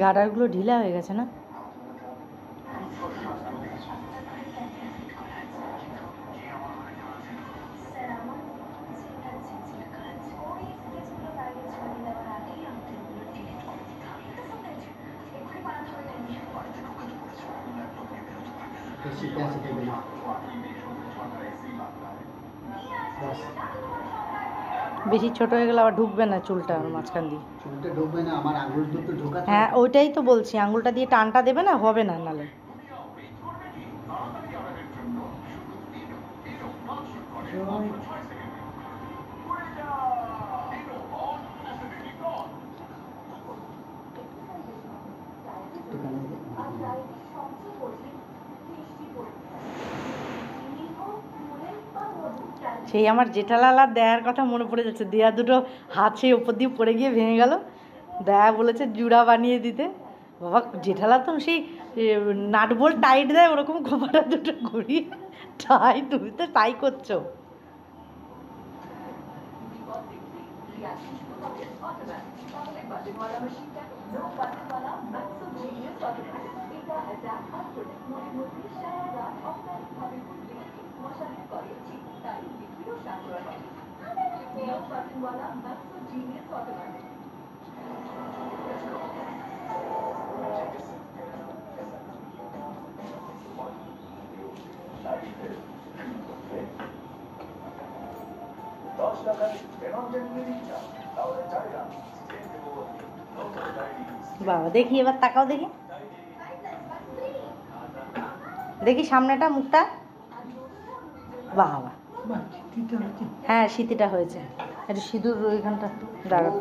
গার্ডারগুলো ঢিলা হয়ে গেছে না? বেশি ছোট হয়ে গেলে আবার ঢুকবে না চুলটা মাঝখান দিয়ে। চুলটা ঢুকবে না, আমার আঙুল দুটো ঢোকা। হ্যাঁ ওইটাই তো বলছি, আঙুলটা দিয়ে টানটা দেবে না, হবে না নালে। সেই আমার জেঠালাল আর দেয়ার কথা মনে পড়ে যাচ্ছে। দেয়া দুটো হাত সেই ওপর দিয়ে পড়ে গিয়ে ভেঙে গেল। দেয়া বলেছে জুড়া বানিয়ে দিতে। বাবা জেঠালাল তো সেই নাট বোল্ট টাইট দেয় ওরকম খোপাটা দুটো ঘুরিয়ে টাই, তুমি তো টাই করছো। বাবা দেখি এবার তাকাও, দেখি দেখি সামনেটা মুখটা। বাবা হ্যাঁ সিতিটা হয়েছে, একটু সিঁদুর ওইখানটা দাঁড়াবো।